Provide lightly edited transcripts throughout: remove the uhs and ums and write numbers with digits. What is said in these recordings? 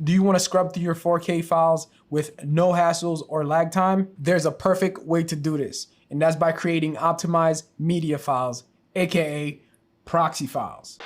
Do you want to scrub through your 4K files with no hassles or lag time? There's a perfect way to do this, and that's by creating optimized media files, aka proxy files.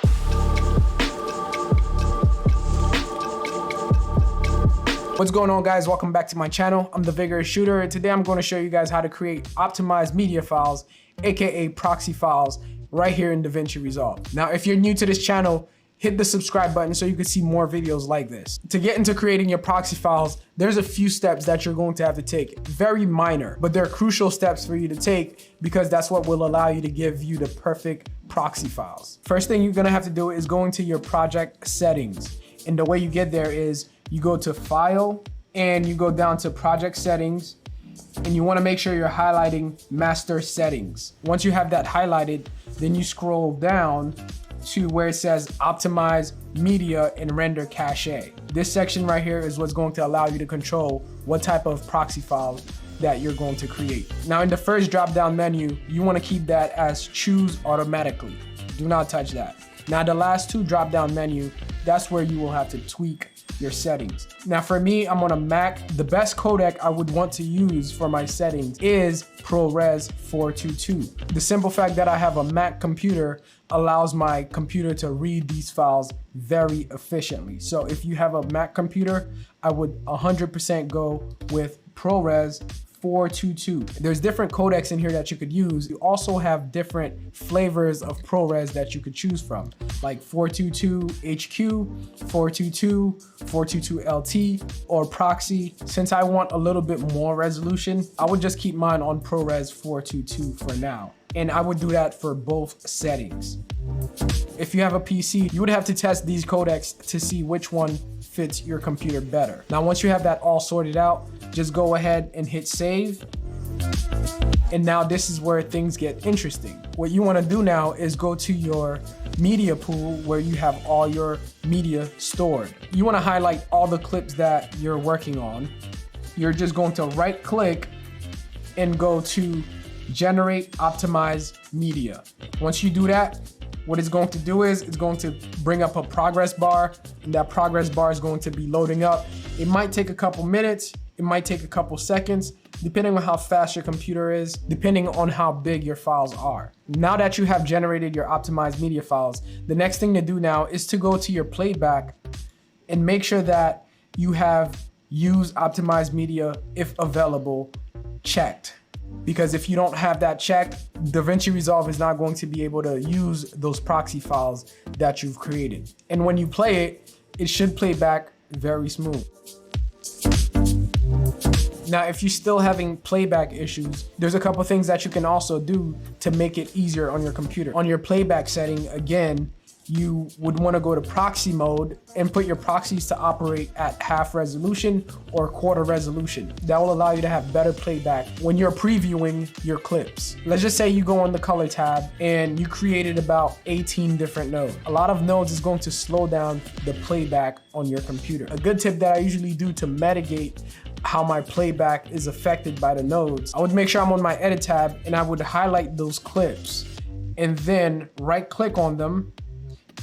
What's going on, guys? Welcome back to my channel. I'm the Vigorous Shooter, and today I'm going to show you guys how to create optimized media files, aka proxy files, right here in Davinci Resolve. Now, if you're new to this channel, hit the subscribe button so you can see more videos like this. To get into creating your proxy files, there's a few steps that you're going to have to take. Very minor, but they're crucial steps for you to take because that's what will allow you to give you the perfect proxy files. First thing you're gonna have to do is go into your project settings. And the way you get there is you go to File and you go down to Project Settings, and you wanna make sure you're highlighting Master Settings. Once you have that highlighted, then you scroll down to where it says Optimize Media and Render Cache. This section right here is what's going to allow you to control what type of proxy file that you're going to create. Now, in the first drop-down menu, you want to keep that as Choose Automatically. Do not touch that. Now, the last two drop-down menu, that's where you will have to tweak your settings. Now, for me, I'm on a Mac. The best codec I would want to use for my settings is ProRes 422. The simple fact that I have a Mac computer allows my computer to read these files very efficiently. So if you have a Mac computer, I would 100% go with ProRes 422. There's different codecs in here that you could use. You also have different flavors of ProRes that you could choose from, like 422 HQ, 422, 422 LT, or Proxy. Since I want a little bit more resolution, I would just keep mine on ProRes 422 for now. And I would do that for both settings. If you have a PC, you would have to test these codecs to see which one fits your computer better. Now, once you have that all sorted out, just go ahead and hit save. And now this is where things get interesting. What you want to do now is go to your media pool where you have all your media stored. You want to highlight all the clips that you're working on. You're just going to right click and go to Generate Optimized Media. Once you do that, what it's going to do is it's going to bring up a progress bar, and that progress bar is going to be loading up. It might take a couple minutes, it might take a couple seconds, depending on how fast your computer is, depending on how big your files are. Now that you have generated your optimized media files, the next thing to do now is to go to your playback and make sure that you have Use Optimized Media if available checked. Because if you don't have that checked, Davinci Resolve is not going to be able to use those proxy files that you've created. And when you play it, it should play back very smooth. Now, if you're still having playback issues, there's a couple things that you can also do to make it easier on your computer. On your playback setting, again, you would want to go to proxy mode and put your proxies to operate at half resolution or quarter resolution. That will allow you to have better playback when you're previewing your clips. Let's just say you go on the color tab and you created about 18 different nodes. A lot of nodes is going to slow down the playback on your computer. A good tip that I usually do to mitigate how my playback is affected by the nodes, I would make sure I'm on my edit tab and I would highlight those clips and then right click on them.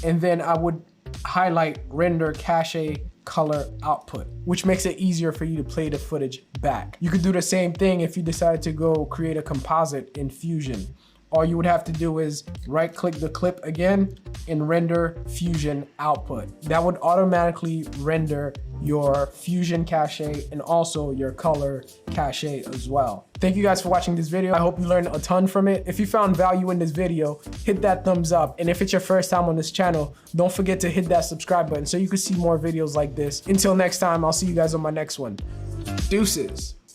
And then I would highlight Render Cache Color Output, which makes it easier for you to play the footage back. You could do the same thing if you decide to go create a composite in Fusion. All you would have to do is right click the clip again and render Fusion Output. That would automatically render your Fusion cache and also your color cache as well. Thank you guys for watching this video. I hope you learned a ton from it. If you found value in this video, hit that thumbs up. And if it's your first time on this channel, don't forget to hit that subscribe button so you can see more videos like this. Until next time, I'll see you guys on my next one. Deuces.